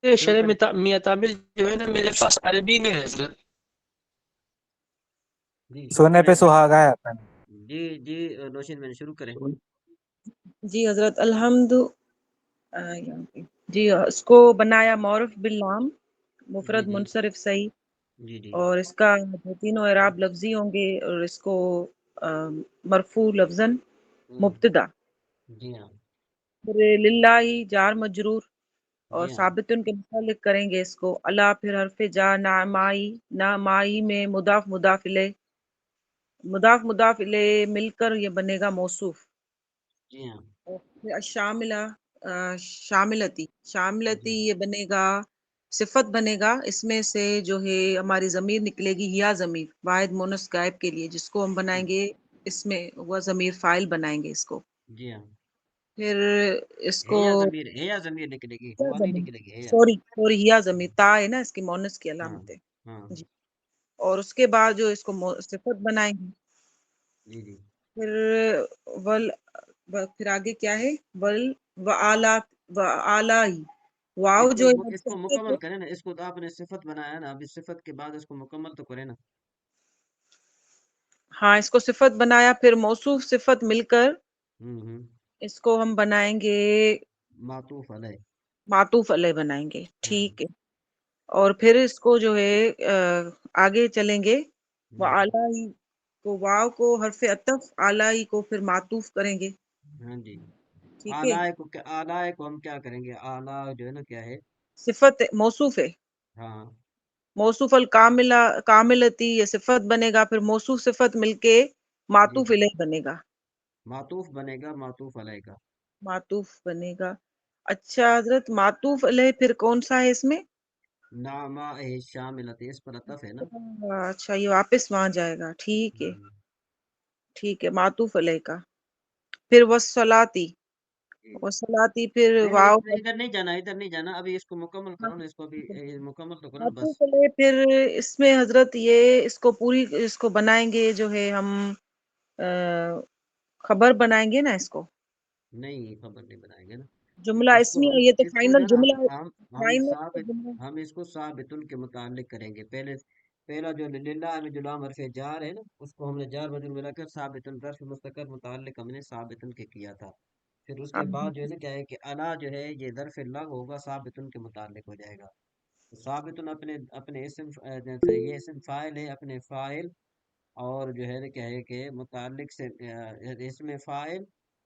یہ شروع شرح کریں؟ میاں تعمیر جو ہے نا میرے پاس عربی میں ہے حضرت. جی شروع سونے کریں پہ حضرت. سہاگا ہے اپن. جی نوشین میں شروع کریں. جی حضرت الحمد یہاں پہ. جی اس کو بنایا معرف باللام مفرد جی منصرف صحیح، جی اور اس کا جو تینوں اعراب لفظی ہوں گے، اور اس کو مرفوع لفظاً مبتدا، جی ہاں پھر للہ جار مجرور، اور جی ہاں ثابت ان کے متعلق کریں گے اس کو اللہ، پھر حرف جا نامائی، نامائی میں مضاف مضاف الیہ، مضاف الیہ مل کر یہ بنے گا موصوف. جی ہاں اور پھر شاملہ شاملتی جی یہ بنے گا صفت بنے گا، اس میں سے جو ہے ہماری ضمیر نکلے گی یا ضمیر واحد مونس غائب کے لیے، جس کو ہم بنائیں گے اس میں وہ ضمیر فاعل بنائیں گے اس کو. جی ہاں. پھر اس ہے کو یا ضمیر نکلے گی، ہوا نہیں نکلے گی، ہے یا. سوری یا ضمیر تا ہے نا اس کی مونس کی ہاں علامت ہے. ہاں جی. اور اس کے بعد جو اس کو صفت بنائیں گے. جی پھر ول پھر آگے کیا ہے، ول و آلہ و آلائی، واو جو اس کو مکمل کریں نا، اس کو تو آپ نے صفت بنایا نا، ابھی صفت کے بعد اس کو مکمل تو کریں نا. ہاں اس کو صفت بنایا، پھر موصوف صفت مل کر اس کو ہم بنائیں گے معطوف علیہ. معطوف علیہ بنائیں گے. ہاں. ٹھیک ہے. اور پھر اس کو جو ہے آگے چلیں گے، وہ جی آلائی کو، واو کو حرف عطف، آلائی کو پھر معطوف کریں گے. ہاں جی. ٹھیک ہے. آلائے کو ہم کیا کریں گے؟ آلہ جو ہے نا کیا ہے؟ صفت موصوف ہے، ہاں موصوف الکاملہ کاملتی یہ صفت بنے گا، پھر موصوف صفت مل کے جی معطوف الیہ بنے گا. معطوف بنے گا معطوف علیہ کا. معطوف بنے گا. اچھا حضرت معطوف علیہ پھر کون سا ہے اس میں؟ نامہ شاملت، اس پر عطف ہے نا. اچھا یہ واپس وہاں جائے گا. ٹھیک ہے ٹھیک ہے. معطوف علیہ کا. پھر وصلاتی، وصلاتی پھر واو. ادھر نہیں جانا، ادھر نہیں جانا، ابھی اس کو مکمل کرو نا، اس کو ابھی مکمل تو کرو نا بس. معطوف علیہ پھر اس میں حضرت یہ اس کو پوری اس کو بنائیں گے جو ہے ہم خبر بنائیں گے نا اس کو، نہیں خبر نہیں بنائیں گے نا. جملہ اس کو اسمیہ، یہ تو اس کو جو فائنل ہے نا جملہ، ہم فائنل ثابت، جملہ. ہم اس کو ثابت کے متعلق کریں گے. پہلا جو للہ میں جو لام حرف جار ہے نا، اس کو ہم نے جار مجرور ملا کر ثابت ظرف مستقر متعلق ہم نے ثابت کے کیا تھا. پھر اس کے بعد جو ہے نا کیا ہے کہ الا جو ہے یہ ظرف لغو ہوگا، ثابت کے متعلق ہو جائے گا. ثابت اپنے اپنے اسم جیسے یہ اسم فاعل ہے، اپنے فاعل اور جو ہے کیا ہے کہ متعلق سے اسم فاعل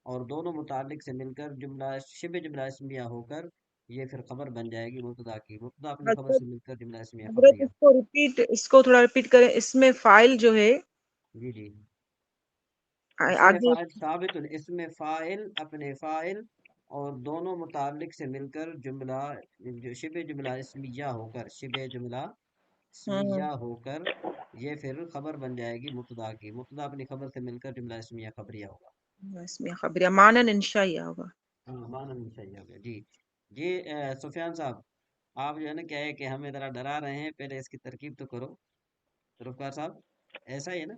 اور دونوں متعلق سے مل کر جملہ شبہ جملہ اسمیہ ہو کر یہ پھر خبر بن جائے گی مبتدا کی. مبتدا اپنی خبر سے مل کر جملہ اسمیہ حضرت خبریہ. اس کو ریپیٹ، اس کو تھوڑا ریپیٹ کریں. اس میں فائل جو ہے جی اس میں آگے فاعل ثابت، اس میں فاعل اپنے فاعل اور دونوں متعلق سے مل کر جملہ جو شبہ جملہ اسمیہ ہو کر، شبہ جملہ اسمیہ ہو کر یہ پھر خبر بن جائے گی مبتدا کی. مبتدا اپنی خبر سے مل کر جملہ اسمیہ خبریہ ہوگا. اس میں خبریہ مانن انشائیہ ہوگا. ہاں مانن صحیح ہو گیا. جی سفیان صاحب، آپ جو ہے نا کیا ہے کہ ہمیں ذرا ڈرا رہے ہیں، پہلے اس کی ترکیب تو کرو. رفقار صاحب ایسا ہی ہے نا؟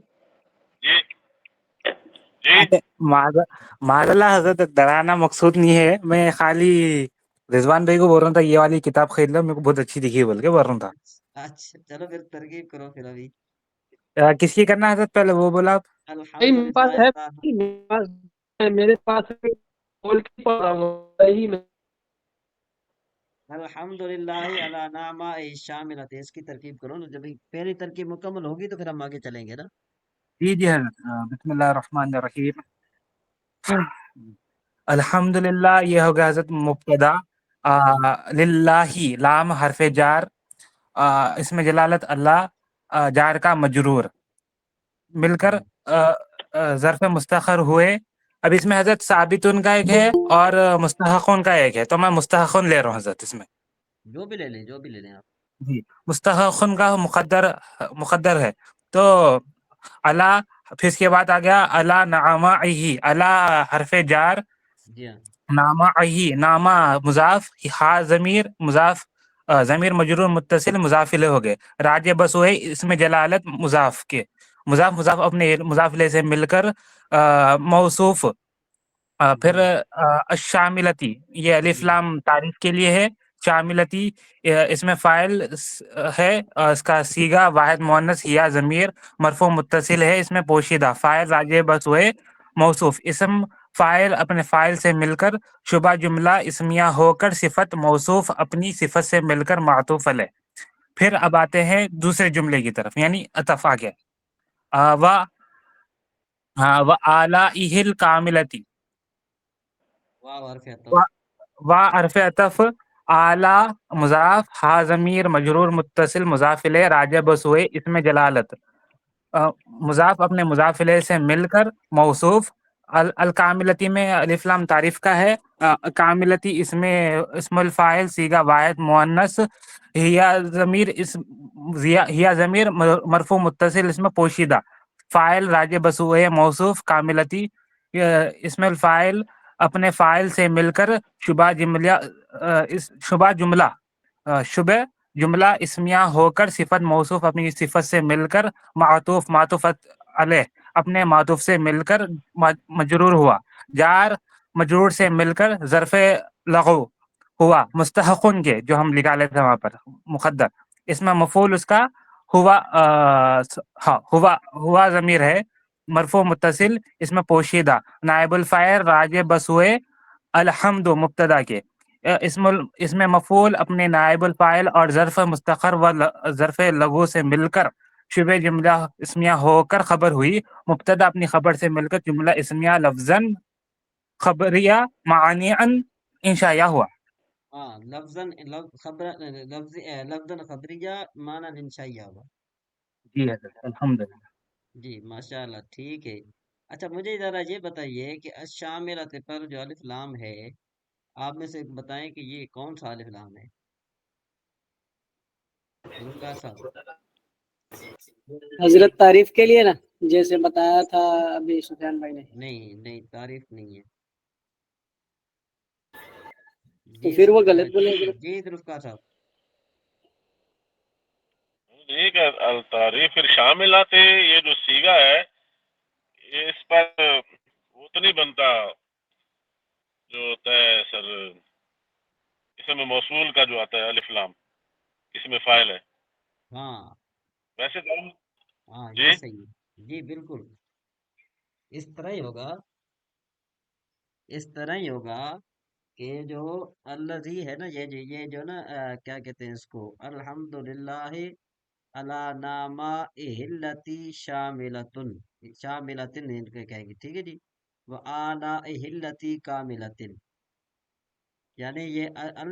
معذ اللہ حضرت، ڈرانا مقصود نہیں ہے. میں خالی رضوان بھائی کو بول رہا تھا یہ والی کتاب خرید لو، میرے کو بہت اچھی دکھی بول کے بول رہا اچھا چلو پھر ترکیب کرو پھر. ابھی تھا. کس کی کرنا ہے حضرت پہلے وہ بولا آپ؟ میرے پاس الحمدللہ ہے، میرے پاس بول کے پڑھ رہا ہوں صحیح میں. الحمدللہ علی نعمہ شاملت، اس کی ترکیب کرو نا. جب پہلی ترکیب مکمل ہوگی تو پھر ہم آگے چلیں گے نا. جی حضرت. بسم اللہ الرحمن الرحیم. الحمدللہ یہ ہو گیا حضرت مبتدا. للہ لام حرف جار، اس میں جلالت اللہ، جار کا مجرور مل کر ظرف مستخر ہوئے. اب اس میں حضرت ثابتن کا ایک ہے اور مستحقن کا ایک ہے، تو میں مستحقن لے رہا ہوں حضرت. اس میں جو بھی لے لیں آپ. جی مستحقن کا مقدر ہے تو اللہ، پھر اس کے بعد آ گیا اللہ نعمہ، اللہ حرف جار، جی ہاں نامہ نامہ مضاف، ہا ضمیر مضاف، ضمیر مجرور متصل مضاف الیہ ہو گئے. راج بس ہوئے اس میں جلالت مضاف کے، مضاف اپنے مضاف الیہ سے مل کر موصوف. پھر جی الشاملتی یہ الف جی لام تعریف کے لیے ہے. شاملتی اس میں فاعل ہے، اس کا سیگا واحد مؤنث یا ضمیر مرفوع متصل ہے، اس میں پوشیدہ فاعل راجع بس ہوئے موصوف اسم فاعل اپنے فاعل سے مل کر شبہ جملہ اسمیہ ہو کر صفت موصوف اپنی صفت سے مل کر معطوف علیہ۔ پھر اب آتے ہیں دوسرے جملے کی طرف، یعنی عطف آ گیا، و آلائہ الکاملتی، واو حرف عطف، و حرف عطف، اعلی مضاف، ہا ضمیر مجرور متصل مضاف الیہ راجع بس ہوئے اسم جلالت، مضاف اپنے مضاف الیہ سے مل کر موصوف، الکاملتی میں الف لام تعریف کا ہے، کاملتی اس میں اسم الفاعل صیغہ واحد مؤنث، ہیا ضمیر مرفوع متصل اس میں پوشیدہ فاعل راجع بس ہوئے موصوف کاملتی، اسم الفاعل اپنے فاعل سے مل کر شبہ جملہ اسمیہ ہو کر صفت موصوف اپنی صفت سے مل کر معطوف علیہ اپنے معطوف سے مل کر مجرور ہوا، جار مجرور سے مل کر ظرف لغو ہوا مستحقن کے، جو ہم نکالے لیتے ہیں وہاں پر مقدر، اس میں مفعول اس کا ہوا ضمیر ہے مرفوع متصل اس میں پوشیدہ، نائب الفاعل راجع بس ہوئے الحمد مبتدا کے، اس میں مفعول اپنے نائب الفاعل اور ظرف مستقر و ظرف لغو سے مل کر شبہ جملہ اسمیہ ہو کر خبر ہوئی، مبتدا اپنی خبر سے مل کر جملہ اسمیہ لفظاً خبریہ معانیً انشائیہ ہوا۔ ہاں لفظاً خبریہ معنی انشائیہ ہوا۔ جی حضرت الحمدللہ۔ جی ماشاء اللہ ٹھیک ہے۔ اچھا مجھے ذرا یہ بتائیے کہ الشاملۃ پر جو الف لام ہے، آپ میں سے بتائیں کہ یہ کون سا الف لام ہے؟ ذوالفقار صاحب۔ حضرت تعریف کے لیے نا، جیسے بتایا تھا ابھی سفیان بھائی نے، نہیں نہیں، تعریف نہیں ہے۔ تو پھر وہ غلط بولے حضرت۔ جی ذوالفقار صاحب۔ ٹھیک ہے، التعریف پھر شاملات یہ جو سیگا ہے، یہ اس پر وہ تو نہیں بنتا جو ہوتا ہے سر، اسم موصول کا جو آتا ہے الف لام، اس میں فاعل ہے ہاں ویسے تو ہاں جی یہ صحیح ہے، جی بالکل اس طرح ہی ہوگا، اس طرح ہی ہوگا کہ جو الذی ہے نا، یہ جو نا کیا کہتے ہیں اس کو، الحمدللہ علی نعمائہ التی شاملتن، شاملتن ان کو کہیں گے، ٹھیک ہے جی، وہ آلائہ التی کاملتن، یعنی یہ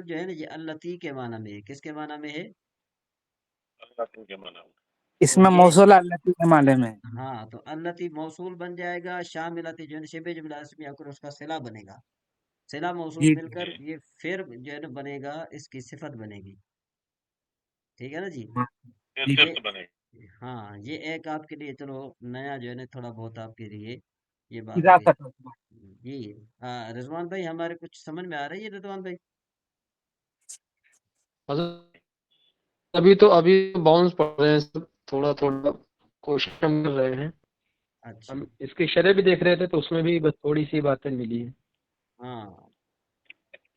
جو ہے نا، یہ التی کے معنی میں ہے، کس کے معنی میں ہے؟ اللہ کے معنی اس تو میں یہ موصول اللہ کے معنی میں۔ ہاں، تو التی موصول بن جائے گا، شاملتی جو ہے نا شبہ جملہ اسمیہ اگر اس کا صلہ بنے گا، صلہ موصول جی مل کر یہ پھر جو ہے نا بنے گا، اس کی صفت بنے گی، ٹھیک ہے نا جی۔ جی یہ صرف بنے گی۔ ہاں یہ ایک آپ کے لیے چلو نیا جو ہے نا تھوڑا بہت آپ کے لیے یہ بات ہو گئی۔ اضافت۔ جی رضوان بھائی ہمارے کچھ سمجھ میں آ رہی ہے رضوان بھائی؟ ابھی باؤنس پڑ رہے ہیں سب، تھوڑا تھوڑا کوشش ہم کر رہے ہیں، اچھا ہم اس کی شرح بھی دیکھ رہے تھے تو اس میں بھی بس تھوڑی سی باتیں ملی ہیں۔ ہاں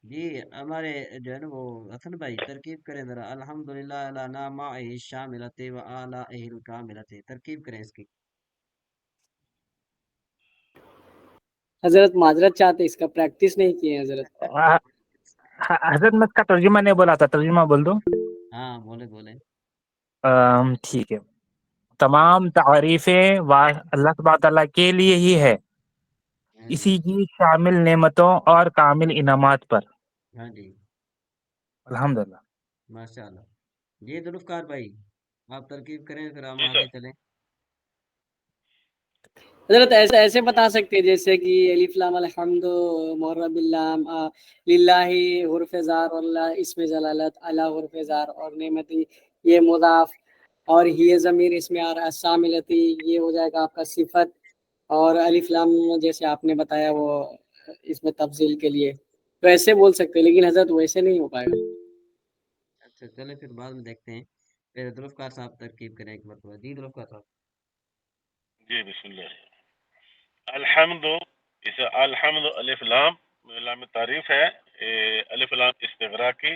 جی ہمارے جو ہے نا وہ حسن بھائی ترکیب کریں ذرا، الحمدللہ علی نعمائہ شاملۃ و آلائہ الکاملۃ، ترکیب کریں اس کی۔ حضرت معذرت چاہتے، اس کا پریکٹس نہیں کیے ہیں حضرت۔ حضرت میں اس کا ترجمہ نہیں بولا تھا، ترجمہ بول دو۔ ہاں بولے بولے۔ ٹھیک ہے، تمام تعریفیں اللہ تبارک تعالیٰ کے لیے ہی ہے، ہاں جی اسی کی شامل نعمتوں اور کامل انعامات پر، ہاں جی الحمدللہ۔ ماشاء اللہ۔ جی ذوالفقار بھائی آپ ترکیب کریں پھر ہم جی آگے سر، چلیں۔ حضرت ایسے بتا سکتے ہیں جیسے کہ الف لام الحمد معرب اللام للہ حرف زار، اور اللہ اسم جلالت، اللہ حرف زار، اور نعمتی یہ مضاف، اور ہی ضمیر اس میں آ رہا ہے شاملتی، یہ ہو جائے گا آپ کا صفت، اور الف لام جیسے آپ نے بتایا وہ اس میں تفضیل کے لیے، تو ایسے بول سکتے ہیں، لیکن حضرت ویسے نہیں ہو پائے گا۔ اچھا چلیں پھر بعد میں دیکھتے ہیں، پھر ذوالفقار صاحب ترکیب کریں ایک مرتبہ۔ جی ذوالفقار صاحب۔ جی بسم اللہ۔ الحمد، اسے الحمد الف لام لام تعریف ہے، الف لام استغراقی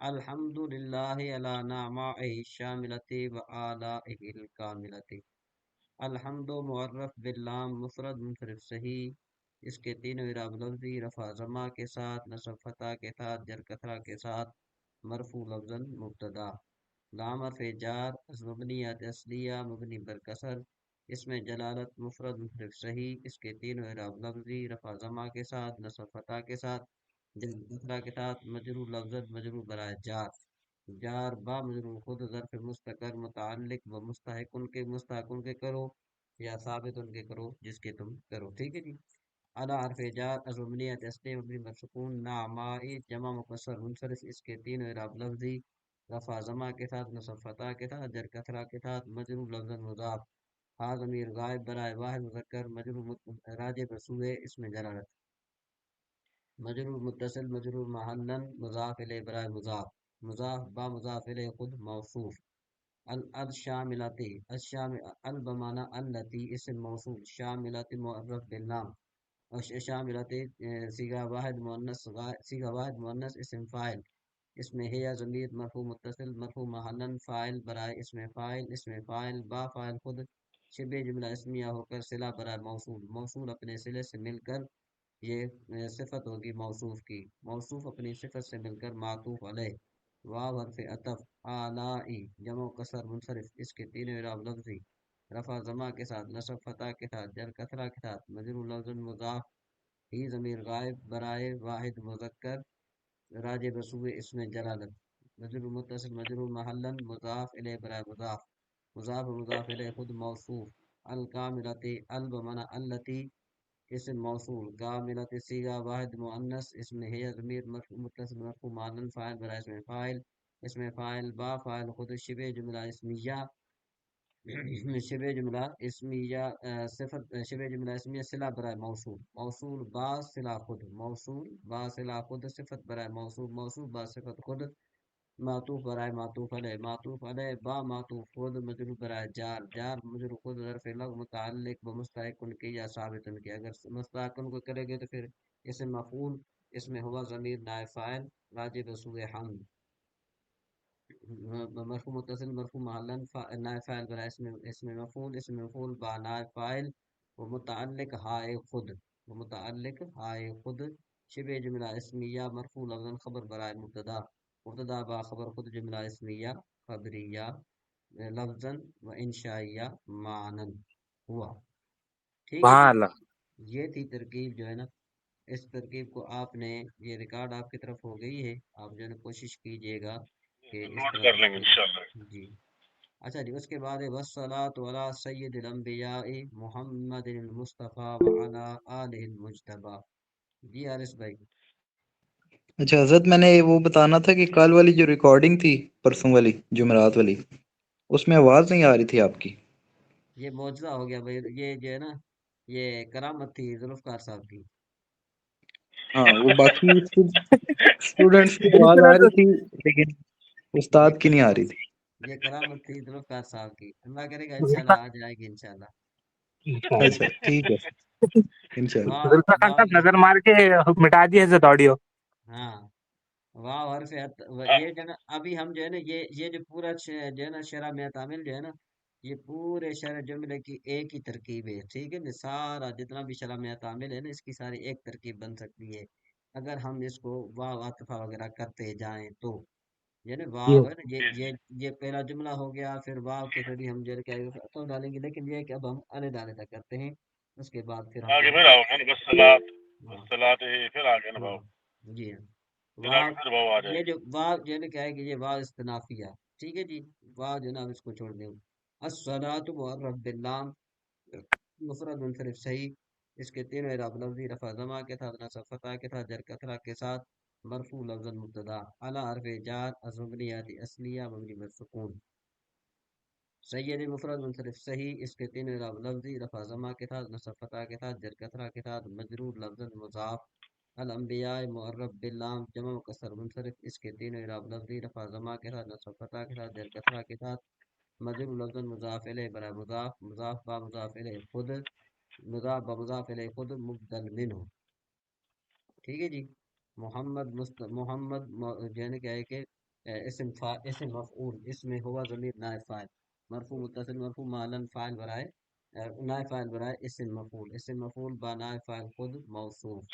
الحمدللہ علی نعمائہ الشاملۃ و آلائہ الکاملۃ۔ الحمد معرف باللام مفرد منصرف صحیح، اس کے تینوں اعراب لفظی رفع ضمہ کے ساتھ، نصب فتح کے ساتھ، جر کسرہ کے ساتھ، مرفوع لفظاً مبتدا۔ لام حرف جار مبنیات اصلیہ مبنی بر کسر، اس میں جلالت مفرد منصرف صحیح، اس کے تینوں اعراب لفظی رفع ضمہ کے ساتھ، نصب فتح کے ساتھ، جر کسرہ کے ساتھ، مجرور لفظاً مجرور برائے جار، جار با مجرور خود ظرف مستقر متعلق و مستحق ان کے مستحق ان کے کرو یا ثابت ان کے کرو جس کے تم کرو، ٹھیک ہے جی۔ اعلی حرف جار ازمنیت استے مبنی بر سکون نعمائی جمع مکسر منصرف، اس کے تین اعراب لفظی رفع ضمہ کے ساتھ، نصب فتح کے ساتھ، جر کسرہ کے ساتھ، مجرور لفظ مضاف، ہا ضمیر غائب برائے واحد مذکر مجرور راجع بسوئے اس میں جلالت، مجرور متصل مجرور محلن مضاف الیہ برائے مضاف، مضاف با مضاف الیہ خود موصوف۔ الشاملاتی البمانا التی اسم موصول، شاملاتی معرف باللام، شاملاتی صیغہ واحد مؤنث اسم فاعل، اس میں ہے ضمیر مرفوع متصل مرفوع محلن فاعل برائے اسم فاعل با فاعل خود شبہ جملہ اسمیہ ہو کر صلہ برائے موصول، موصول اپنے صلے سے مل کر یہ صفت ہوگی موصوف کی، موصوف اپنی صفت سے مل کر معطوف علیہ۔ واو حرف عطف آلائی جمع کسر منصرف، اس کے تینوں اعراب لفظی رفع ضمہ کے ساتھ، نصب فتح کے ساتھ، جر کسرہ کے ساتھ، مجرور لفظ مضاف، ہی ضمیر غائب برائے واحد مذکر راجع بسوئے اس میں جلالت، مجرور متصل مجرور محلن مضاف الیہ برائے مضاف، مضاف و مضاف الیہ خود موصوف۔ الکاملتی البمنا التی اسم موصول، کاملت صیغہ واحد مؤنث اس میں ہے ضمیر مرفوع متصل مرفوع محلن فاعل برائے اسم فاعل با فاعل خود شبہ جملہ اسمیہ شبہ جملہ اسمیہ صفت شبہ جملہ اسمیہ صلہ برائے موصول، موصول با صلہ خود، موصول با صلہ خود صفت برائے موصول، موصول با صفت خود معطوف برائے معطوف علیہ با معطوف خود مجرور برائے جار، جار مجرور خود ظرف لغ متعلق بمستحق ان کے یا ثابت ان کے، اگر مستحق ان کو کرے گے تو پھر اسم مفعول، اس میں ہوا ضمیر نائب فاعل راجع بسوء حمد، مرفوع متصل مرفوع محلن نائب فاعل برائے اسم مفعول با نائب فاعل و متعلق ہائے خود، شبہ جملہ اسمیہ مرفوع لفظاً خبر برائے مبتدا با خبر خود جملہ اسمیہ خبریہ لفظاً و انشائیہ معنن ہوا، ٹھیک ہے سبحان جی۔ اللہ۔ یہ تھی ترکیب جو ہے نا، اس ترکیب کو آپ نے یہ ریکارڈ آپ کی طرف ہو گئی ہے، آپ جو ہے نا کوشش کیجئے گا کہ اس نوٹ طرح کر سے لیں گے انشاءاللہ۔ جی۔ اچھا جی، اس کے بعد والصلاۃ علی سید الانبیاء محمد المصطفیٰ وعلی آلہ المجتبیٰ۔ جی حارث بھائی۔ اچھا حضرت، میں نے وہ بتانا تھا کہ کل والی جو ریکارڈنگ تھی پرسوں والی جمعرات والی، اس میں آواز نہیں آ رہی تھی آپ کی۔ یہ معجزہ ہو گیا بھائی، یہ جو ہے نا یہ کرامت تھی ذوالفقار صاحب کی۔ ہاں، وہ باقی اسٹوڈنٹس کی آواز آ رہی تھی لیکن یہ استاد کی نہیں آ رہی تھی۔ یہ کرامت تھی ذوالفقار صاحب کی، اللہ کرے گا انشاءاللہ آ جائے گی انشاءاللہ۔ اچھا ٹھیک ہے انشاءاللہ۔ واہ ذوالفقار خان واہ صاحب نظر مار کے مٹا دیے حضرت آڈیو۔ ہاں واہ حرف یہ جو ہے نا ابھی ہم جو ہے نا یہ جو پورا جو ہے نا شرح میں تعمیل جو ہے نا، یہ پورے شرح جملے کی ایک ہی ترکیب ہے، ٹھیک ہے نا، سارا جتنا بھی شرح میں تعمیل ہے نا اس کی ساری ایک ترکیب بن سکتی ہے اگر ہم اس کو واو عاطفہ وغیرہ کرتے جائیں تو، یعنی واو ہے نا یہ پہلا جملہ ہو گیا، پھر واو کے پھر ہم جو ہے کیا عطف ڈالیں گے، لیکن یہ ہے کہ اب ہم علیحدہ علیحدہ کرتے ہیں، اس کے بعد پھر ہم آگے جو پھر ہے آؤ نا والصلاۃ ہاں والصلاۃ پھر آگے نا ہاں بھاؤ، جی ہاں پھر واو، آگے پھر بھاؤ آ جائے یہ گی۔ جو واو جو ہے نا کیا ہے کہ یہ واو استنافیہ، ٹھیک ہے جی، واو جو ہے نا اب اس کو چھوڑ دیں۔ الصلاۃ معرف باللام مفرد منصرف صحیح، اس کے تینوں اعراب لفظی رفع ضمہ کے ساتھ، نصب فتح کے ساتھ، جر کسرہ کے ساتھ، مرفوع لفظ مبتدا، اعلی حرف جار مبنیات اصلیہ مبنی بالسکون۔ سید مفرد منصرف صحیح، اس کے تینوں اعراب لفظی رفع ضمہ کے ساتھ، نصب فتح کے ساتھ، جر کسرہ کے ساتھ، مجرور لفظ مضاف۔ الانبیاء معرب باللام جمع مکسر منصرف، اس کے تینوں اعراب لفظی رفع ضمہ کے ساتھ، نصب فتح کے ساتھ، جر کسرہ کے ساتھ، مجرور لفظ مضاف الیہ برائے مضاف، مضاف با مضاف الیہ خود، مضاف با مضاف الیہ خود مبدل منہ، ٹھیک ہے جی۔ محمد جو ہے نا کیا ہے کہ اسم مفعول، اس میں ہوا ضمیر نائب فاعل، مرفوع متصل مرفوع معلن فاعل برائے نائب فاعل برائے اسم مفعول با نائب فاعل خود موصوف،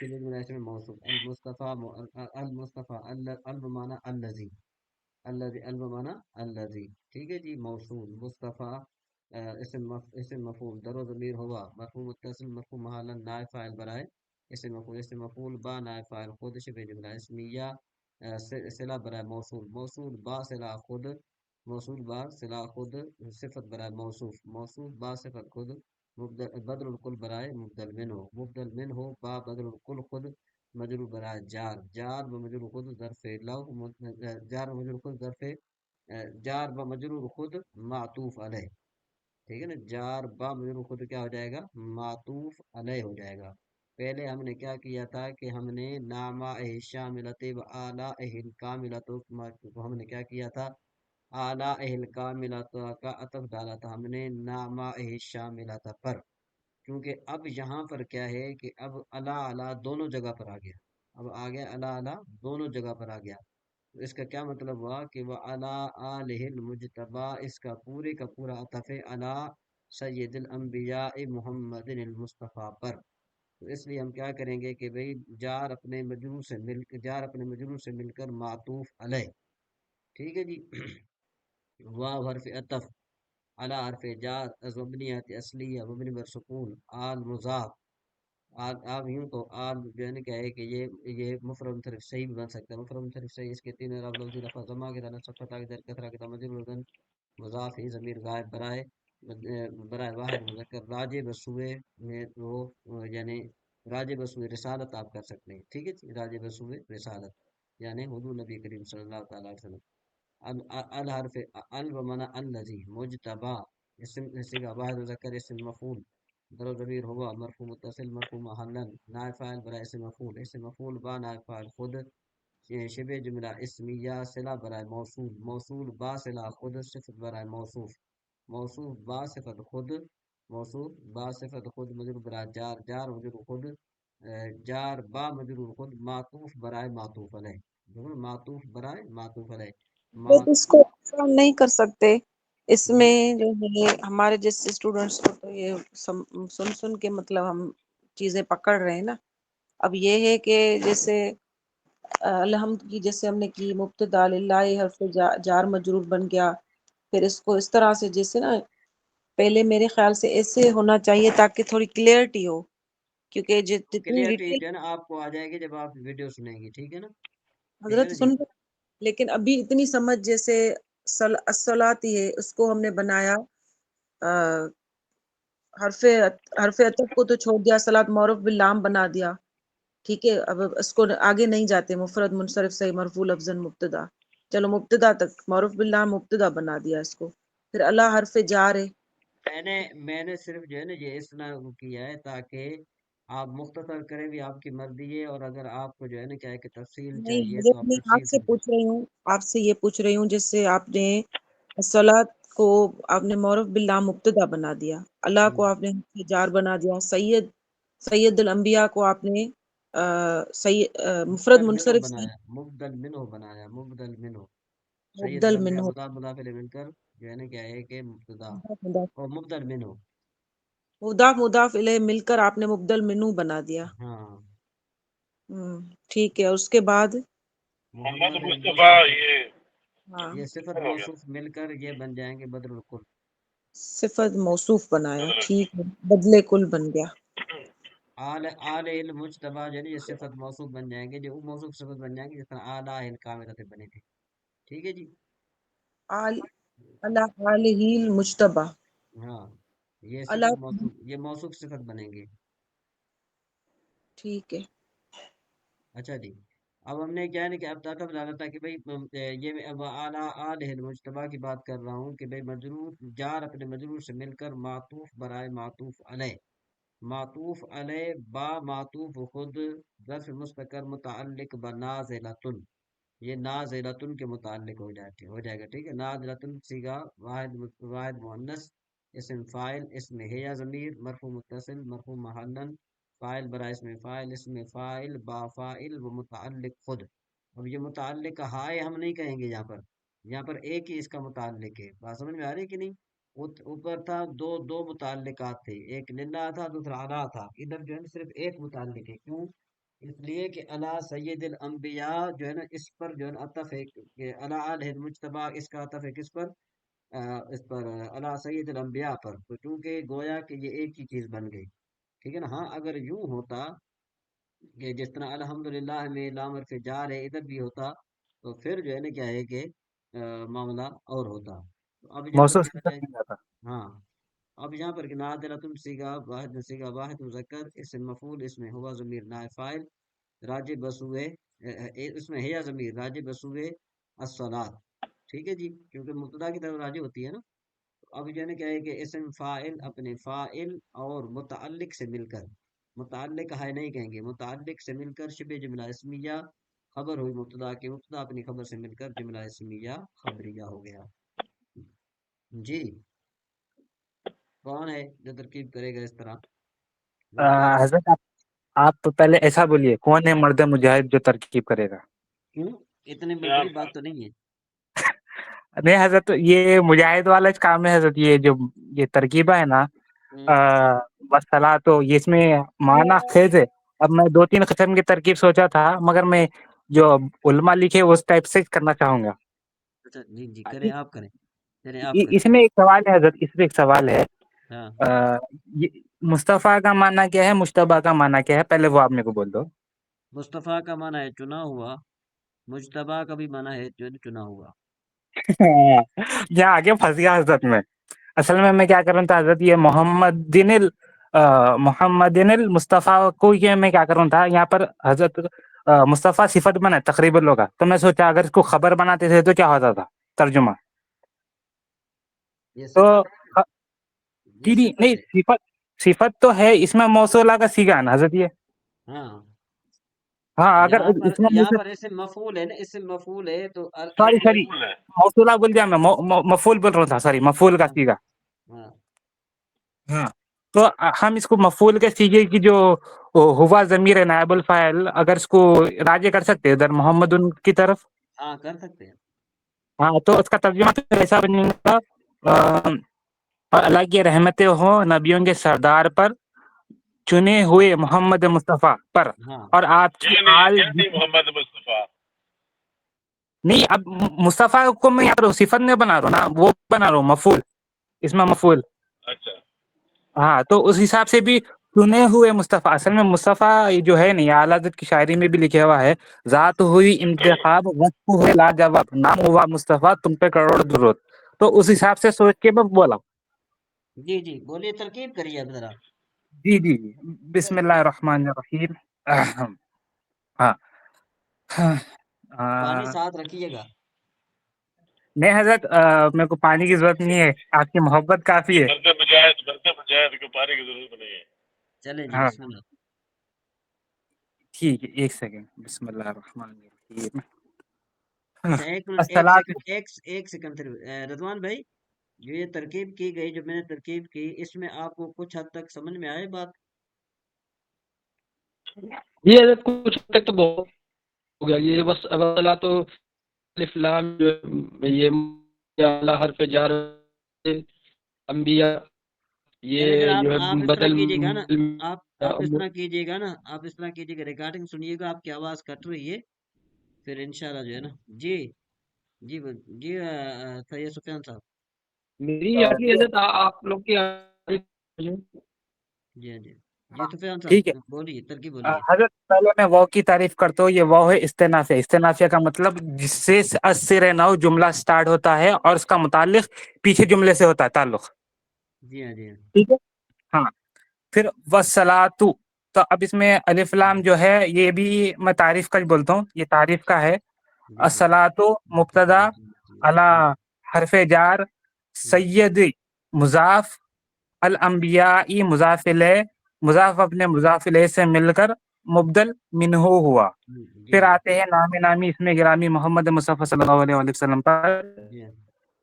چلیے جملہ اس میں موصوف المصطفیٰ المصطفیٰ المانا الذی المانا الذی، ٹھیک ہے جی، موصول مصطفیٰ اسم مفعول در و ضمیر ہوا مرفوع متصل مرفوع محلا نائب فاعل برائے اسم مفعول با نائب فاعل خود شبہ جملہ اسمیہ صلہ برائے موصول با صلہ خود موصول با صلہ خود صفت برائے موصوف با صفت خود بدل الکل برائے مبدل من ہو با بدل الکل خود مجرور برائے جار و مجرور خود ظرف لو جار و مجرور خود ظرف جار و مجرور خود معطوف علیہ، ٹھیک ہے نا، جار با مجرور خود کیا ہو جائے گا، معطوف علیہ ہو جائے گا۔ پہلے ہم نے کیا کیا تھا کہ ہم نے نامہ شاملت و اعلیٰ کاملت کو ہم نے کیا کیا تھا، اعلیٰ کاملت کا عطف ڈالا تھا ہم نے نامہ شاملت پر، کیونکہ اب یہاں پر کیا ہے کہ اب اعلیٰ دونوں جگہ پر آ گیا، اب آ گیا اعلیٰ دونوں جگہ پر آ گیا، تو اس کا کیا مطلب ہوا کہ وہ آلہ المجتبی، اس کا پورے کا پورا عطف علی سید الانبیاء محمد المصطفیٰ پر، تو اس لیے ہم کیا کریں گے کہ بھئی جار اپنے مجرور سے مل کر معطوف علیہ، ٹھیک ہے جی، واو حرف عطف علی حرف جار از مبنیات اصلیہ مبنی بر سکون آل مضاف آپ یوں تو آل جو ہے نا کیا ہے کہ یہ مفرد منصرف صحیح بھی بن سکتا ہے، مفرد منصرف صحیح اس کے تین اعراب لفظی رفع ضمہ کے دانا صفت آگے در کثرہ کے مجرور گن مضاف ہی ضمیر غائب برائے واحد مذکر راجع بسوئے میں وہ یعنی راجع بسوئے رسالت آپ کر سکتے ہیں، ٹھیک ہے جی، راجع بسوئے رسالت یعنی حضور نبی کریم صلی اللہ تعالی علیہ وسلم۔ الحرف البمنا الذی مجتبا اسم کا واحد مذکر اسم مفعول در ضمیر ہوا مرفوع متصل مرفوع محلا نائب فاعل برائے اسم مفعول با نائب فاعل خود شبہ جملہ اسمیہ صلہ برائے موصول با صلہ خود صفت برائے موصوف با صفت خود مجرور برائے جار مجرور خود جار با مجرور خود معطوف برائے معطوف علیہ، معطوف برائے معطوف علیہ تو اس کو ہم نہیں کر سکتے، اس میں جو ہے ہمارے جیسے اسٹوڈنٹس کو تو یہ سن کے مطلب ہم چیزیں پکڑ رہے ہیں نا، اب یہ ہے کہ جیسے الحمد کی جیسے ہم نے کی مبتدا للہ حرف جار مجرور بن گیا، پھر اس کو اس طرح سے جیسے نا پہلے میرے خیال سے ایسے ہونا چاہیے تاکہ تھوڑی کلیئرٹی ہو، کیونکہ جتنی کلیئرٹی ڈیٹیل جو ہے نا آپ کو آ جائے گی جب آپ ویڈیو سنیں گی، ٹھیک ہے نا، ٹھیک ہے حضرت نا سن جی۔ لیکن ابھی اتنی سمجھ جیسے الصلاۃ ہے اس کو ہم نے بنایا حرف عطف کو تو چھوڑ دیا، صلاۃ معروف باللام بنا دیا، ٹھیک ہے، اب اس کو آگے نہیں جاتے، مفرد منصرف صحیح مرفوع لفظاً مبتدا، چلو مبتدا تک معروف باللام مبتدا بنا دیا اس کو، پھر اللہ حرف جار ہے۔ میں نے صرف جو ہے نا یہ اس طرح کیا ہے تاکہ آپ مختصر کریں بھی آپ کی مرضی ہے، اور اگر آپ کو جو ہے نا کیا ہے کہ تفصیل نہیں چاہیے تو حضرت آپ میں تفصیل آپ سے سمجھیں۔ پوچھ رہی ہوں، آپ سے یہ پوچھ رہی ہوں جیسے آپ نے الصلاۃ کو آپ نے معروف باللام مبتدا بنا دیا، اللہ کو آپ نے حرف جار بنا دیا، سید الانبیاء کو آپ نے مفرد منصرف سے مبدل منہ بنایا مبدل منہ سید مبدل الانبیاء منہ مضاف الیہ مل کر جو ہے نا کیا ہے کہ مبتدا مضاف اور مبدل منہ، مضاف الیہ مل کر آپ نے مبدل منہ بنا دیا، ہاں، ٹھیک ہے، اس کے بعد محمد محمد مصطفیٰ ہاں یہ صفت ہو گیا موصوف مل کر یہ بن جائیں گے بدر الکل۔ صفت موصوف بنایا، بدل ٹھیک ہے، بدلے کل بن گیا، آل المجتبی یعنی یہ صفت موصوف بن جائیں گے، جو وہ موصوف صفت بن جائیں گے جس طرح اعلیٰ کاملت بنے تھے، ٹھیک ہے جی، اللہ علیہ المجتبی، ہاں یہ صفت اللہ، موصوف یہ موصوف صفت بنیں گے۔ ٹھیک ہے، اچھا جی، اب ہم نے کیا ہے نا کہ اب تعطف ڈالا تھا کہ بھئی یہ اعلیٰ آلہ المجتبی کی بات کر رہا ہوں کہ بھئی مجرور جار اپنے مجرور سے مل کر معطوف برائے معطوف علیہ با معطوف خود ظرف مستقر متعلق بنازلتن، یہ نازلتن کے متعلق ہو جائے گا، ٹھیک ہے، نازلتن صیغہ واحد مؤنث اسم فاعل اسم ہے یا ضمیر مرفوع متصل مرفوع محلا فاعل برائے اسم فاعل با فاعل و متعلق خود اب یہ متعلق ہائے ہم نہیں کہیں گے یہاں پر ایک ہی اس کا متعلق ہے، بات سمجھ میں آ رہی ہے کہ نہیں؟ اوپر تھا دو متعلقات تھے، ایک للہ تھا دوسرا علی تھا، ادھر جو ہے نا صرف ایک متعلق ہے، کیوں؟ اس لیے کہ علی سید الانبیاء جو ہے نا اس پر جو ہے نا عطف ہے کہ علی آلہ المجتبی، اس کا عطف ہے کس پر؟ اس پر علی سید الانبیاء پر، تو چونکہ گویا کہ یہ ایک ہی چیز بن گئی، ٹھیک ہے نا؟ ہاں اگر یوں ہوتا کہ جس طرح الحمدللہ میں لام حرف جار ہے ادھر بھی ہوتا تو پھر جو ہے نا کیا ہے کہ معاملہ اور ہوتا، تو اب یہاں پر موصوف کیا صفت ہے؟ بن جاتا. ہاں اب یہاں پر کہ نادرتم سیگا واحد مذکر اسم مفعول اس میں ہوا ضمیر نائب فاعل راجب بسوئے اس میں ہے ضمیر راجب بسوئے الصلاۃ، ٹھیک ہے جی، کیونکہ مبتدا کی طرف راجع ہوتی ہے نا. اب جو ہے نا کیا ہے کہ اسم فاعل اپنے فاعل اور متعلق سے مل کر، متعلق ہے نہیں کہیں گے، متعلق سے مل کر شبہ جملہ اسمیہ خبر ہوئی مبتدا کے، مبتدا اپنی خبر سے مل کر جملہ اسمیہ خبریہ ہو گیا. جی کون ہے جو ترکیب کرے گا اس طرح؟ رضوان بھائی حضرت آپ پہلے ایسا بولیے کون ہے مرد مجاہد جو ترکیب کرے گا؟ کیوں اتنے قیام بڑی بات تو نہیں ہے. نہیں حضرت یہ مجاہد والا کام ہے حضرت، یہ جو یہ ترکیبہ ہے نا وسلا تو یہ اس میں معنی خیز ہے. اب میں 2-3 قسم کی ترکیب سوچا تھا مگر میں جو علماء لکھے اس ٹائپ سے کرنا چاہوں گا. اچھا جی جی کریں آپ کریں، چلیں آپ کریں. اس میں ایک سوال ہے حضرت، اس میں ایک سوال ہے، ہاں مصطفیٰ کا معنی کیا ہے، مشتبہ کا معنی کیا ہے؟ پہلے وہ آپ میرے کو بول دو. مصطفیٰ کا معنی ہے چنا ہوا، مجتبیٰ کا بھی معنی ہے جو چنا ہوا. یہاں آگے پھنس گیا حضرت میں. اصل میں کیا کر رہا تھا حضرت، یہ محمد المصطفیٰ کو یہ میں کیا کر رہا تھا یہاں پر حضرت مصطفیٰ صفت بنا تقریبا لوگا، تو میں سوچا اگر اس کو خبر بناتے تھے تو کیا ہوتا تھا ترجمہ. یہ تو صفت ہے، یہ نہیں، صفت ہے. صفت تو ہے اس میں، موصولہ کا سیگا ہے نا حضرت یہ. ہاں ہاں اگر اس میں یہاں پر اسم مفعول ہے نا، اسم مفعول ہے تو سوری مفعول ہے. موصولہ بول دیا میں، مفعول بول رہا تھا، سوری مفعول کا ہاں سیگا. ہاں ہاں تو ہم اس کو مفعول کے سیگے کی جو ہوا ضمیر ہے نائب الفاعل، اگر اس کو راجع کر سکتے ادھر محمد ان کی طرف. ہاں کر سکتے ہیں. ہاں تو اس کا ترجمہ پھر ایسا بنے گا اور اللہ کی رحمتیں ہوں نبیوں کے سردار پر، چنے ہوئے محمد مصطفیٰ پر، ہاں اور آپ کی آل. یہ نہیں محمد مصطفیٰ. نہیں اب مصطفیٰ کو میں یار صفت نہیں بنا رہا ہوں نا، وہ بنا رہا ہوں مفعول، اس میں مفعول. اچھا ہاں تو اس حساب سے بھی چنے ہوئے مصطفیٰ، اصل میں مصطفیٰ جو ہے نہیں، اعلیٰ حضرت کی شاعری میں بھی لکھا ہوا ہے، ذات ہوئی انتخاب وقت ہوئے لاجواب، نام ہوا مصطفیٰ تم پہ کروڑ درود. تو اس حساب سے سوچ کے میں بولا. جی جی بولیے، ترکیب کریے اب ذرا. جی جی جی بسم اللہ الرحمن الرحیم. ہاں پانی ساتھ رکھیے گا. نہیں حضرت میرے کو پانی کی ضرورت نہیں ہے، آپ کی محبت کافی ہے. مرد مجاہد کو پانی کی ضرورت نہیں ہے. چلیں جی ہاں بسم اللہ. ٹھیک ہے، ایک سیکنڈ. بسم اللہ الرحمن الرحیم. اچھا ایک منٹ، ایک سیکنڈ رضوان بھائی، جو یہ ترکیب کی گئی، جو میں نے ترکیب کی، اس میں آپ کو کچھ حد تک سمجھ میں آئے بات؟ یہ حضرت کچھ تک تو بہت ہو گیا، یہ بس اب تو الف لام جو یہ اللہ حرف جار انبیاء، لیکن یہ جو ہے آپ اس طرح بدل کیجیے گا نا، آپ اس طرح کیجیے گا نا، آپ اس طرح کیجیے گا، ریکارڈنگ سنیے گا، آپ کی آواز کٹ رہی ہے، پھر انشاءاللہ جو ہے نا. جی جی جی سید سفیان صاحب. میری آتی حضرت، آپ لوگ کی جی ہاں جی جی سفیان ٹھیک ہے صاحب بولیے، ترکیب بولیے. حضرت. پہلے میں واو کی تعریف کرتا ہوں. یہ واو ہے استنافیہ. استنافیہ کا مطلب جس سے اسر نو جملہ سٹارٹ ہوتا ہے اور اس کا متعلق پیچھے جملے سے ہوتا ہے تعلق. جی ہاں جی ہاں ٹھیک ہے. ہاں پھر وسلاتو، تو اب اس میں الف لام جو ہے یہ بھی میں تعریف کا بولتا ہوں، یہ تعریف کا ہے. جی جی الصلاۃ مبتدا، علی حرف جار، سید مضاف، الانبیاء مضاف الیہ، مضاف اپنے مضاف الیہ سے مل کر مبدل منہ ہوا. جی پھر جی آتے ہیں نام نامی اس میں گرامی محمد مصطفیٰ صلی اللہ علیہ وسلم پر. جی ہاں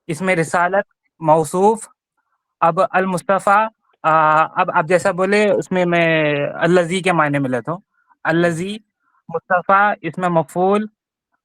اس میں رسالت موصوف. اب المصطفیٰ اب جیسا بولے اس میں الذی کے معنی میں لیتا ہوں. الذی مصطفیٰ اس میں مفعول.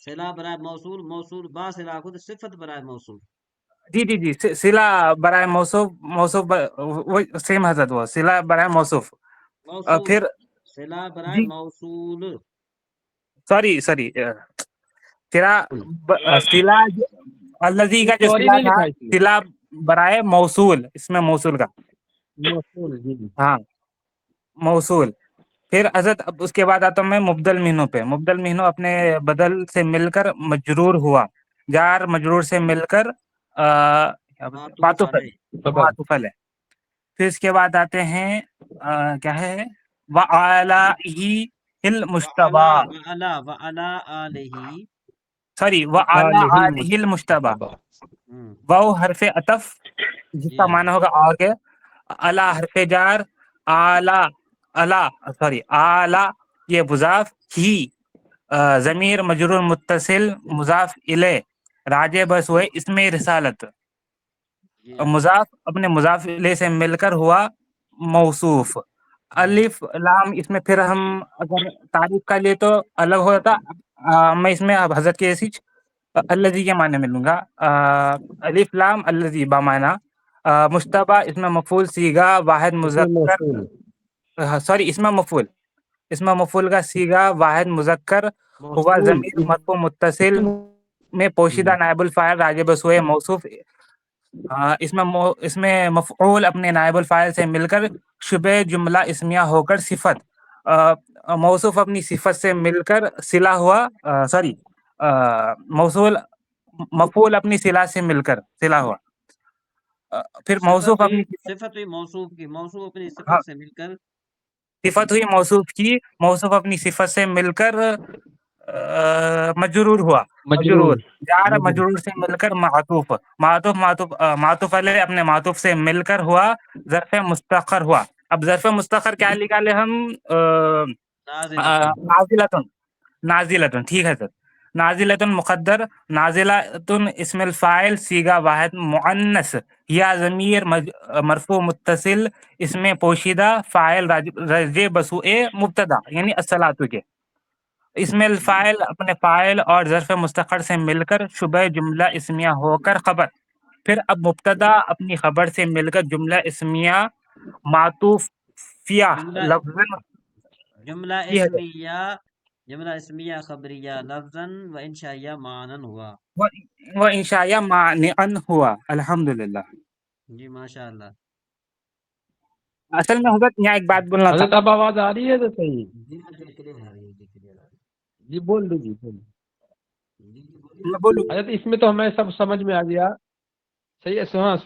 صلہ برائے موصول، موصول با صلہ کو تو صفت برائے موصول، جی سلا برائے موصوف موصوف وہ سیم حضرت وہ سلا برائے موصوف موصول پھر صلہ برائے جی موصول، سوری سلا سلا الذی کا جو سوری سلا نہیں تھا لکھا اس میں، سلا برائے موصول اس میں موصول کا موصول جی جی ہاں موصول پھر حضرت اب اس کے بعد آتا ہوں میں مبدل مہنوں پہ مبدل مہنوں اپنے بدل سے مل کر مجرور ہوا جار مجرور سے مل کر معطوف معطوف علیہ، معطوف ہے پھر اس کے بعد آتے ہیں کیا ہے وَعَلَائِهِ وعلا الْمُجْتَبَى وعلا وعلا آلہ، سوری وَعَلَىٰ آلِهِ الْمُجْتَبَى واو حرف عطف جس جی کا ہاں معنی ہوگا آگے الا حرف جار اعلی الا سوری اعلی یہ مضاف ہی ضمیر مجرور متصل مضاف الیہ راجع بس ہوئے اس میں رسالت جی ہاں مضاف اپنے مضاف الیہ سے مل کر ہوا موصوف الف لام اس میں پھر ہم اگر تعریف کا لیے تو الگ ہو جاتا میں اس میں اب حضرت کے ایسی الذی کے معنی میں لوں گا الف لام الذی بامعنی مشتبہ اس میں مفعول سیگا واحد اس میں مذکر موصول سوری اس میں مفعول کا سیگا واحد مذکر ہوا موصول ضمیر مرفوع متصل میں پوشیدہ نائب الفاعل راجع بس ہوئے موصوف اس میں مفعول اپنے نائب الفاعل سے مل کر شبہ جملہ اسمیہ ہو کر صفت موصوف اپنی صفت سے مل کر صلہ ہوا سوری موصول مفعول اپنی صلہ سے مل کر صلہ ہوا پھر موصوف اپنی صفت ہوئی موصوف کی، موصوف اپنی ہاں صفت سے مل کر صفت ہوئی موصوف کی موصوف اپنی صفت سے مل کر مجرور ہوا مجرور مجرور جار مجرور سے مل کر معطوف معطوف علیہ اپنے معطوف سے مل کر ہوا ظرف مستقر ہوا اب ظرف مستقر کیا نکالے ہم نازلۃ، نازلتن ٹھیک ہے سر نازلتن مقدر نازلتن اسم الفاعل سیگا واحد مؤنث یا ضمیر مرفوع متصل اس میں پوشیدہ فاعل راجع بسوء مبتدا یعنی الصلاۃ کے اسم الفاعل اپنے فاعل اور ظرف مستقر سے مل کر شبہ جملہ اسمیہ ہو کر خبر پھر اب مبتدا اپنی خبر سے مل کر جملہ اسمیہ معطوفیہ جملہ لفظ جملہ یہ ہے اسمیہ، جملہ اسمیہ خبریہ لفظاً و انشائیہ معنن ہوا، وہ انشاء مانعن ہوا الحمدللہ جی ماشاء اللہ، اصل میں حضرت یہاں ایک بات بولنا تھا حضرت اب آواز آ رہی ہے تو صحیح جی ہاں جی کلیئر آ رہی ہے، جی کلیئر آ رہی جی بول دیجیے بول ہے، جی بولیے میں بولوں حضرت اس میں تو ہمیں سب سمجھ میں آ گیا صحیح ہے ہاں